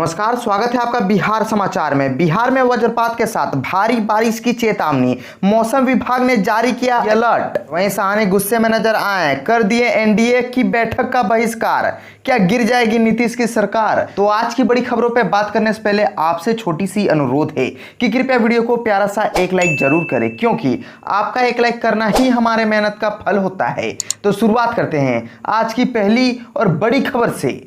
नमस्कार, स्वागत है आपका बिहार समाचार में। बिहार में वज्रपात के साथ भारी बारिश की चेतावनी, मौसम विभाग ने जारी किया अलर्ट। वहीं साहनी गुस्से में नजर आए, कर दिए एनडीए की बैठक का बहिष्कार। क्या गिर जाएगी नीतीश की सरकार? तो आज की बड़ी खबरों पे बात करने से पहले आपसे छोटी सी अनुरोध है कि कृपया वीडियो को प्यारा सा एक लाइक जरूर करें, क्योंकि आपका एक लाइक करना ही हमारे मेहनत का फल होता है। तो शुरुआत करते हैं आज की पहली और बड़ी खबर से।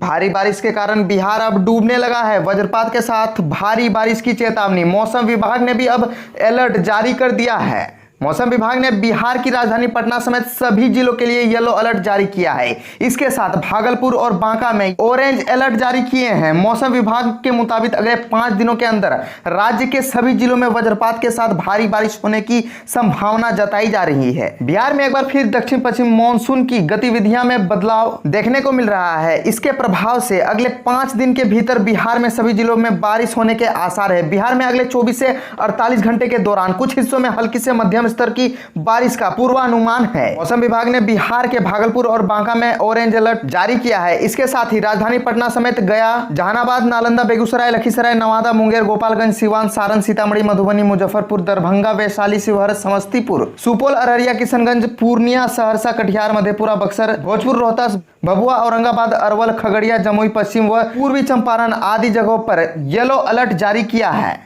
भारी बारिश के कारण बिहार अब डूबने लगा है। वज्रपात के साथ भारी बारिश की चेतावनी, मौसम विभाग ने भी अब अलर्ट जारी कर दिया है। मौसम विभाग ने बिहार की राजधानी पटना समेत सभी जिलों के लिए येलो अलर्ट जारी किया है। इसके साथ भागलपुर और बांका में ऑरेंज अलर्ट जारी किए हैं। मौसम विभाग के मुताबिक अगले 5 दिनों के अंदर राज्य के सभी जिलों में वज्रपात के साथ भारी बारिश होने की संभावना जताई जा रही है। बिहार में एक बार फिर दक्षिण पश्चिम मानसून की गतिविधियां में बदलाव देखने को मिल रहा है। इसके प्रभाव से अगले 5 दिन के भीतर बिहार में सभी जिलों में बारिश होने के आसार है। बिहार में अगले 24 से 48 घंटे के दौरान कुछ हिस्सों में हल्की से मध्यम स्तर की बारिश का पूर्वानुमान है। मौसम विभाग ने बिहार के भागलपुर और बांका में ऑरेंज अलर्ट जारी किया है। इसके साथ ही राजधानी पटना समेत गया, जहानाबाद, नालंदा, बेगूसराय, लखीसराय, नवादा, मुंगेर, गोपालगंज, सिवान, सारण, सीतामढ़ी, मधुबनी, मुजफ्फरपुर, दरभंगा, वैशाली, शिवहर, समस्तीपुर, सुपौल, अररिया, किशनगंज, पूर्णिया, सहरसा, कटिहार, मधेपुरा, बक्सर, भोजपुर, रोहतास, भभुआ, औरंगाबाद, अरवल, खगड़िया, जमुई, पश्चिम व पूर्वी चंपारण आदि जगहों पर येलो अलर्ट जारी किया है।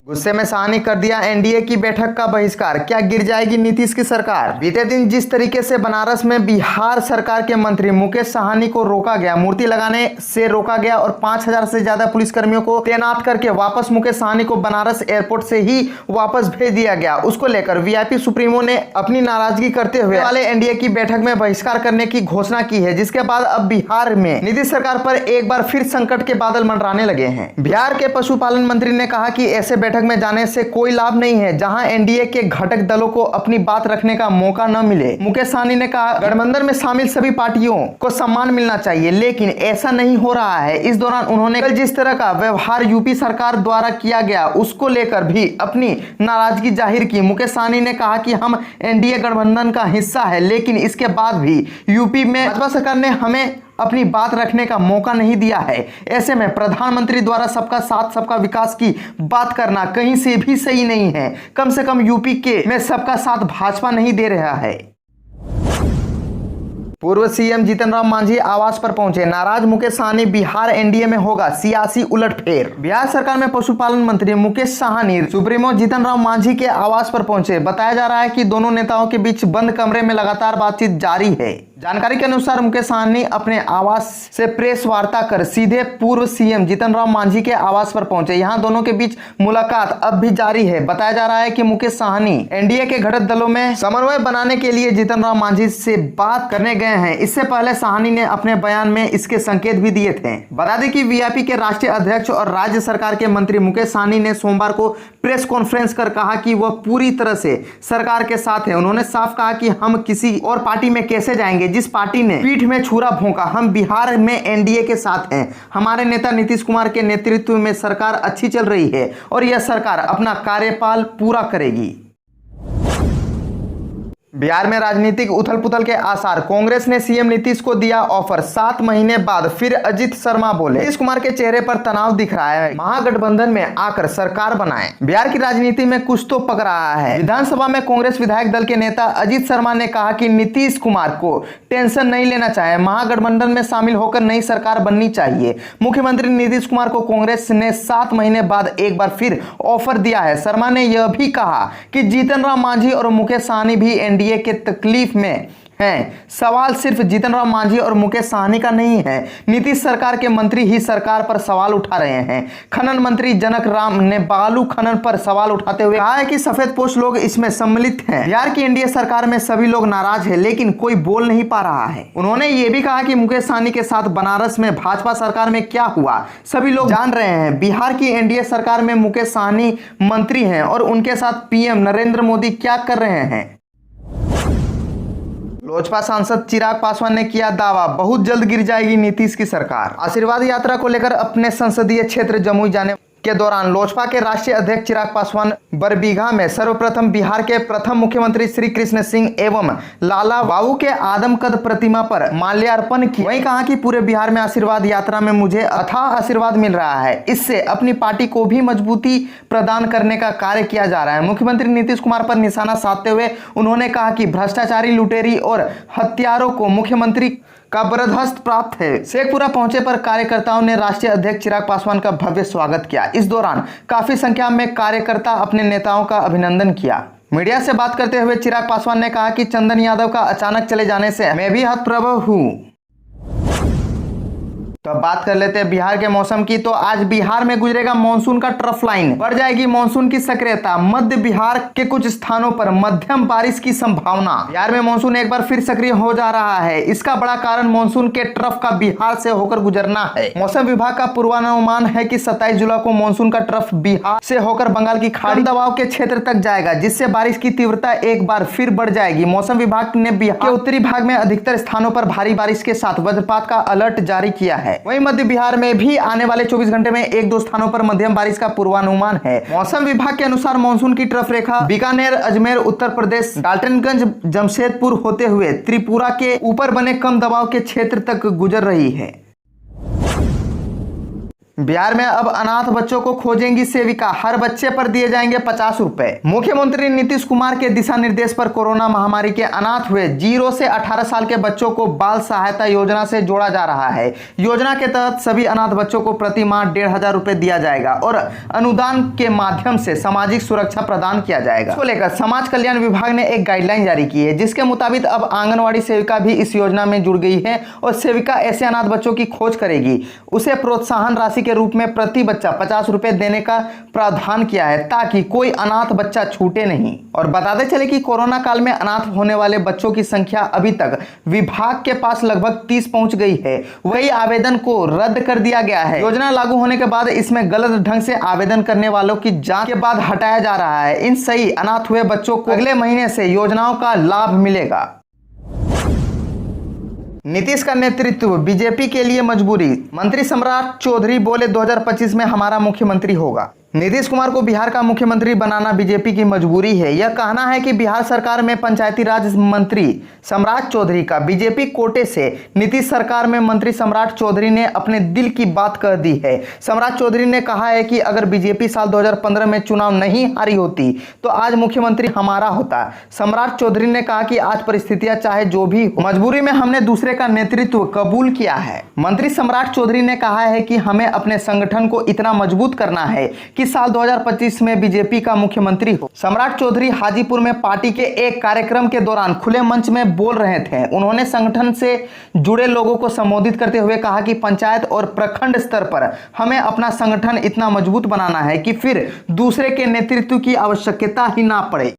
गुस्से में साहनी कर दिया एनडीए की बैठक का बहिष्कार। क्या गिर जाएगी नीतीश की सरकार? बीते दिन जिस तरीके से बनारस में बिहार सरकार के मंत्री मुकेश साहनी को रोका गया, मूर्ति लगाने से रोका गया और 5000 से ज्यादा पुलिसकर्मियों को तैनात करके वापस मुकेश साहनी को बनारस एयरपोर्ट से ही वापस भेज दिया गया, उसको लेकर वीआईपी सुप्रीमो ने अपनी नाराजगी करते हुए वाले एनडीए की बैठक में बहिष्कार करने की घोषणा की है। जिसके बाद अब बिहार में नीतीश सरकार पर एक बार फिर संकट के बादल मंडराने लगे हैं। बिहार के पशुपालन मंत्री ने कहा कि ऐसे बैठक में जाने से कोई लाभ नहीं है जहां एनडीए के घटक दलों को अपनी बात रखने का मौका न मिले। मुकेश साहनी ने कहा, गठबंधन में शामिल सभी पार्टियों को सम्मान मिलना चाहिए, लेकिन ऐसा नहीं हो रहा है। इस दौरान उन्होंने कल जिस तरह का व्यवहार यूपी सरकार द्वारा किया गया उसको लेकर भी अपनी नाराजगी जाहिर की। मुकेश साहनी ने कहा कि हम एनडीए गठबंधन का हिस्सा है, लेकिन इसके बाद भी यूपी में भाजपा सरकार ने हमें अपनी बात रखने का मौका नहीं दिया है। ऐसे में प्रधानमंत्री द्वारा सबका साथ सबका विकास की बात करना कहीं से भी सही नहीं है। कम से कम यूपी के में सबका साथ भाजपा नहीं दे रहा है। पूर्व सीएम जीतन राम मांझी आवास पर पहुंचे, नाराज मुकेश साहनी, बिहार एनडीए में होगा सियासी उलटफेर। बिहार सरकार में पशुपालन मंत्री मुकेश साहनी सुप्रीमो जीतन राम मांझी के आवास पर पहुंचे। बताया जा रहा है कि दोनों नेताओं के बीच बंद कमरे में लगातार बातचीत जारी है। जानकारी के अनुसार मुकेश साहनी अपने आवास से प्रेस वार्ता कर सीधे पूर्व सीएम जीतन राम मांझी के आवास पर पहुंचे। यहां दोनों के बीच मुलाकात अब भी जारी है। बताया जा रहा है कि मुकेश साहनी एनडीए के घटक दलों में समन्वय बनाने के लिए जीतन राम मांझी से बात करने गए हैं। इससे पहले साहनी ने अपने बयान में इसके संकेत भी दिए थे। बता दें कि वीआईपी के राष्ट्रीय अध्यक्ष और राज्य सरकार के मंत्री मुकेश साहनी ने सोमवार को प्रेस कॉन्फ्रेंस कर कहा कि वह पूरी तरह से सरकार के साथ है। उन्होंने साफ कहा कि हम किसी और पार्टी में कैसे जाएंगे जिस पार्टी ने पीठ में छुरा भोंका। हम बिहार में एनडीए के साथ हैं। हमारे नेता नीतीश कुमार के नेतृत्व में सरकार अच्छी चल रही है और यह सरकार अपना कार्यकाल पूरा करेगी। बिहार में राजनीतिक उथल पुथल के आसार, कांग्रेस ने सीएम नीतीश को दिया ऑफर। 7 महीने बाद फिर अजित शर्मा बोले, नीतीश कुमार के चेहरे पर तनाव दिख रहा है, महागठबंधन में आकर सरकार बनाएं। बिहार की राजनीति में कुछ तो पक रहा है। विधानसभा में कांग्रेस विधायक दल के नेता अजित शर्मा ने कहा कि नीतीश कुमार को टेंशन नहीं लेना चाहिए, महागठबंधन में शामिल होकर नई सरकार बननी चाहिए। मुख्यमंत्री नीतीश कुमार को कांग्रेस ने 7 महीने बाद एक बार फिर ऑफर दिया है। शर्मा ने यह भी कहा कि जीतन राम मांझी और मुकेश साहनी भी एनडीए के तकलीफ में हैं। सवाल सिर्फ जीतन राम मांझी और मुकेश साहनी का नहीं है, नीतीश सरकार के मंत्री ही सरकार पर सवाल उठा रहे हैं। खनन मंत्री जनक राम ने बालू खनन पर सवाल उठाते हुए कहा है कि सफेदपोश लोग इसमें सम्मिलित हैं। बिहार की एनडीए सरकार में सभी लोग नाराज हैं, लेकिन कोई बोल नहीं पा रहा है। उन्होंने ये भी कहा कि मुकेश साहनी के साथ बनारस में भाजपा सरकार में क्या हुआ सभी लोग जान रहे हैं। बिहार की एनडीए सरकार में मुकेश साहनी मंत्री हैं और उनके साथ पीएम नरेंद्र मोदी क्या कर रहे हैं। लोजपा सांसद चिराग पासवान ने किया दावा, बहुत जल्द गिर जाएगी नीतीश की सरकार। आशीर्वाद यात्रा को लेकर अपने संसदीय क्षेत्र जमुई जाने के दौरान लोजपा के राष्ट्रीय अध्यक्ष चिराग पासवान बरबीघा में सर्वप्रथम बिहार के प्रथम मुख्यमंत्री श्री कृष्ण सिंह एवं लाला बाबू के आदमकद प्रतिमा पर माल्यार्पण की। वहीं कहा कि पूरे बिहार में आशीर्वाद यात्रा में मुझे अथाह आशीर्वाद मिल रहा है, इससे अपनी पार्टी को भी मजबूती प्रदान करने का कार्य किया जा रहा है। मुख्यमंत्री नीतीश कुमार पर निशाना साधते हुए उन्होंने कहा कि भ्रष्टाचारी, लुटेरी और हत्यारों को मुख्यमंत्री का बर्दाश्त प्राप्त है। शेखपुरा पहुंचे पर कार्यकर्ताओं ने राष्ट्रीय अध्यक्ष चिराग पासवान का भव्य स्वागत किया। इस दौरान काफी संख्या में कार्यकर्ता अपने नेताओं का अभिनंदन किया। मीडिया से बात करते हुए चिराग पासवान ने कहा कि चंदन यादव का अचानक चले जाने से मैं भी हतप्रभ हूं। तो अब बात कर लेते हैं बिहार के मौसम की। तो आज बिहार में गुजरेगा मानसून का ट्रफ लाइन, बढ़ जाएगी मानसून की सक्रियता। मध्य बिहार के कुछ स्थानों पर मध्यम बारिश की संभावना। बिहार में मानसून एक बार फिर सक्रिय हो जा रहा है। इसका बड़ा कारण मानसून के ट्रफ का बिहार से होकर गुजरना है। मौसम विभाग का पूर्वानुमान है कि 27 जुलाई को मानसून का ट्रफ बिहार से होकर बंगाल की खाड़ी दबाव के क्षेत्र तक जाएगा, जिससे बारिश की तीव्रता एक बार फिर बढ़ जाएगी। मौसम विभाग ने बिहार के उत्तरी भाग में अधिकतर स्थानों पर भारी बारिश के साथ वज्रपात का अलर्ट जारी किया है। वहीं मध्य बिहार में भी आने वाले 24 घंटे में 1-2 स्थानों पर मध्यम बारिश का पूर्वानुमान है। मौसम विभाग के अनुसार मानसून की ट्रफ रेखा बीकानेर, अजमेर, उत्तर प्रदेश, डाल्टनगंज, जमशेदपुर होते हुए त्रिपुरा के ऊपर बने कम दबाव के क्षेत्र तक गुजर रही है। बिहार में अब अनाथ बच्चों को खोजेंगी सेविका, हर बच्चे पर दिए जाएंगे 50 रुपए। मुख्यमंत्री नीतीश कुमार के दिशा निर्देश पर कोरोना महामारी के अनाथ हुए 0 से 18 साल के बच्चों को बाल सहायता योजना से जोड़ा जा रहा है। योजना के तहत सभी अनाथ बच्चों को प्रति माह 1500 रुपए दिया जाएगा और अनुदान के माध्यम से सामाजिक सुरक्षा प्रदान किया जाएगा। इसको लेकर समाज कल्याण विभाग ने एक गाइडलाइन जारी की है, जिसके मुताबिक अब आंगनवाड़ी सेविका भी इस योजना में जुड़ गई है और सेविका ऐसे अनाथ बच्चों की खोज करेगी। उसे प्रोत्साहन राशि के रूप में प्रति बच्चा 50 रुपए देने का प्रावधान किया है, ताकि कोई अनाथ बच्चा छूटे नहीं। और बताते चले कि कोरोना काल में अनाथ होने वाले बच्चों की संख्या अभी तक विभाग के पास लगभग 30 पहुंच गई है। वही आवेदन को रद्द कर दिया गया है। योजना लागू होने के बाद इसमें गलत ढंग से आवेदन करने वालों की जांच के बाद हटाया जा रहा है। इन सही अनाथ हुए बच्चों को अगले महीने से योजनाओं का लाभ मिलेगा। नीतीश का नेतृत्व बीजेपी के लिए मजबूरी, मंत्री सम्राट चौधरी बोले 2025 में हमारा मुख्यमंत्री होगा। नीतीश कुमार को बिहार का मुख्यमंत्री बनाना बीजेपी की मजबूरी है। यह कहना है कि बिहार सरकार में पंचायती राज मंत्री सम्राट चौधरी का बीजेपी कोटे से नीतीश सरकार में मंत्री सम्राट चौधरी ने अपने दिल की बात कह दी है। सम्राट चौधरी ने कहा है कि अगर बीजेपी साल 2015 में चुनाव नहीं हारी होती तो आज मुख्यमंत्री हमारा होता। सम्राट चौधरी ने कहा कि आज परिस्थितियां चाहे जो भी हो, मजबूरी में हमने दूसरे का नेतृत्व कबूल किया है। मंत्री सम्राट चौधरी ने कहा है कि हमें अपने संगठन को इतना मजबूत करना है कि साल 2025 में बीजेपी का मुख्यमंत्री हो। सम्राट चौधरी हाजीपुर में पार्टी के एक कार्यक्रम के दौरान खुले मंच में बोल रहे थे। उन्होंने संगठन से जुड़े लोगों को संबोधित करते हुए कहा कि पंचायत और प्रखंड स्तर पर हमें अपना संगठन इतना मजबूत बनाना है कि फिर दूसरे के नेतृत्व की आवश्यकता ही ना पड़े।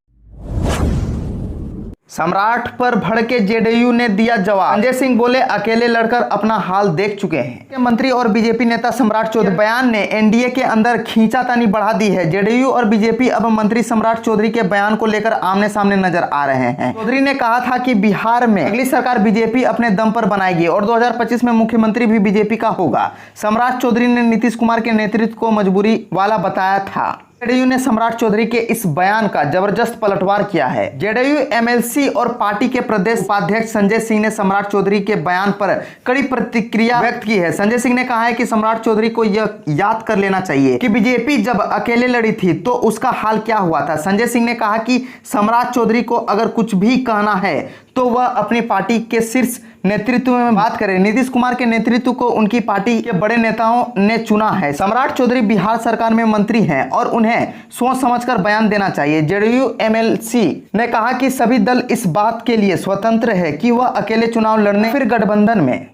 सम्राट पर भड़के जेडीयू ने दिया जवाब। संजय सिंह बोले अकेले लड़कर अपना हाल देख चुके हैं। मंत्री और बीजेपी नेता सम्राट चौधरी बयान ने एनडीए के अंदर खींचातानी बढ़ा दी है। जेडीयू और बीजेपी अब मंत्री सम्राट चौधरी के बयान को लेकर आमने सामने नजर आ रहे हैं। चौधरी ने कहा था कि बिहार में अगली सरकार बीजेपी अपने दम पर बनाएगी और 2025 में मुख्यमंत्री भी बीजेपी का होगा। सम्राट चौधरी ने नीतीश कुमार के नेतृत्व को मजबूरी वाला बताया था। जेडीयू ने सम्राट चौधरी के इस बयान का जबरदस्त पलटवार किया है। जेडीयू एमएलसी और पार्टी के प्रदेश उपाध्यक्ष संजय सिंह ने सम्राट चौधरी के बयान पर कड़ी प्रतिक्रिया व्यक्त की है। संजय सिंह ने कहा है कि सम्राट चौधरी को यह याद कर लेना चाहिए कि बीजेपी जब अकेले लड़ी थी तो उसका हाल क्या हुआ था। संजय सिंह ने कहा कि सम्राट चौधरी को अगर कुछ भी कहना है तो वह अपनी पार्टी के शीर्ष नेतृत्व में बात करें। नीतीश कुमार के नेतृत्व को उनकी पार्टी के बड़े नेताओं ने चुना है। सम्राट चौधरी बिहार सरकार में मंत्री हैं और उन्हें सोच समझकर बयान देना चाहिए। जेडीयू एमएलसी ने कहा कि सभी दल इस बात के लिए स्वतंत्र है कि वह अकेले चुनाव लड़ने फिर गठबंधन में।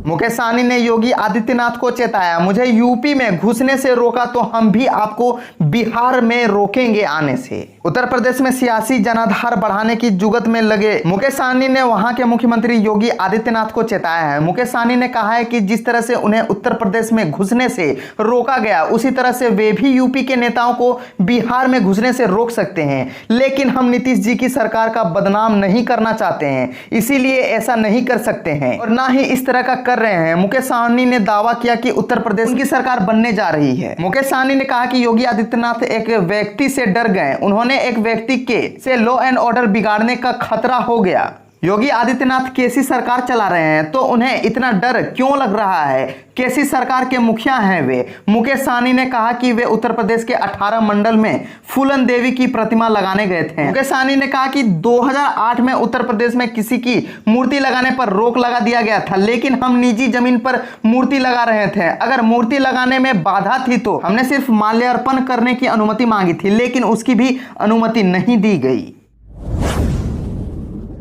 मुकेश सहनी ने योगी आदित्यनाथ को चेताया, मुझे यूपी में घुसने से रोका तो हम भी आपको बिहार में रोकेंगे आने से। उत्तर प्रदेश में सियासी जनाधार बढ़ाने की जुगत में लगे मुकेश सहनी ने वहां के मुख्यमंत्री योगी आदित्यनाथ को चेताया है। मुकेश सहनी ने कहा है कि जिस तरह से उन्हें उत्तर प्रदेश में घुसने से रोका गया, उसी तरह से वे भी यूपी के नेताओं को बिहार में घुसने से रोक सकते हैं। लेकिन हम नीतीश जी की सरकार का बदनाम नहीं करना चाहते हैं, इसीलिए ऐसा नहीं कर सकते हैं और ना ही इस तरह का कर रहे हैं। मुकेश सहनी ने दावा किया कि उत्तर प्रदेश उनकी सरकार बनने जा रही है। मुकेश सहनी ने कहा कि योगी आदित्यनाथ एक व्यक्ति से डर गए, उन्होंने एक व्यक्ति से लॉ एंड ऑर्डर बिगाड़ने का खतरा हो गया। योगी आदित्यनाथ कैसी सरकार चला रहे हैं तो उन्हें इतना डर क्यों लग रहा है? कैसी सरकार के मुखिया हैं वे? मुकेश सहनी ने कहा कि वे उत्तर प्रदेश के 18 मंडल में फूलन देवी की प्रतिमा लगाने गए थे। मुकेश सहनी ने कहा कि 2008 में उत्तर प्रदेश में किसी की मूर्ति लगाने पर रोक लगा दिया गया था, लेकिन हम निजी जमीन पर मूर्ति लगा रहे थे। अगर मूर्ति लगाने में बाधा थी तो हमने सिर्फ माल्यार्पण करने की अनुमति मांगी थी, लेकिन उसकी भी अनुमति नहीं दी गई।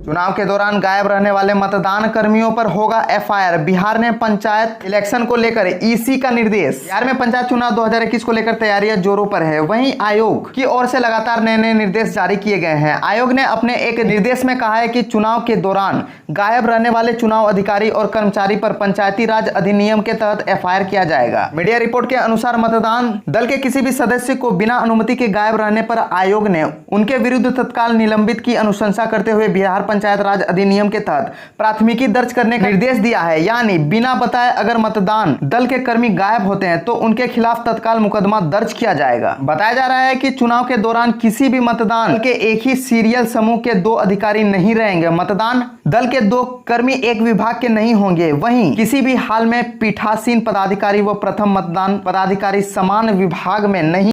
चुनाव के दौरान गायब रहने वाले मतदान कर्मियों पर होगा एफआईआर। बिहार ने पंचायत इलेक्शन को लेकर ईसी का निर्देश। बिहार में पंचायत चुनाव 2021 को लेकर तैयारियां जोरों पर है। वहीं आयोग की ओर से लगातार नए नए निर्देश जारी किए गए हैं। आयोग ने अपने एक निर्देश में कहा है कि चुनाव के दौरान गायब रहने वाले चुनाव अधिकारी और कर्मचारी पर पंचायती राज अधिनियम के तहत एफआईआर किया जाएगा। मीडिया रिपोर्ट के अनुसार मतदान दल के किसी भी सदस्य को बिना अनुमति के गायब रहने पर आयोग ने उनके विरुद्ध तत्काल निलंबित की अनुशंसा करते हुए बिहार पंचायत राज अधिनियम के तहत प्राथमिकी दर्ज करने का निर्देश दिया है। यानी बिना बताए अगर मतदान दल के कर्मी गायब होते हैं तो उनके खिलाफ तत्काल मुकदमा दर्ज किया जाएगा। बताया जा रहा है कि चुनाव के दौरान किसी भी मतदान के एक ही सीरियल समूह के 2 अधिकारी नहीं रहेंगे। मतदान दल के 2 कर्मी एक विभाग के नहीं होंगे। वहीं किसी भी हाल में पीठासीन पदाधिकारी व प्रथम मतदान पदाधिकारी समान विभाग में नहीं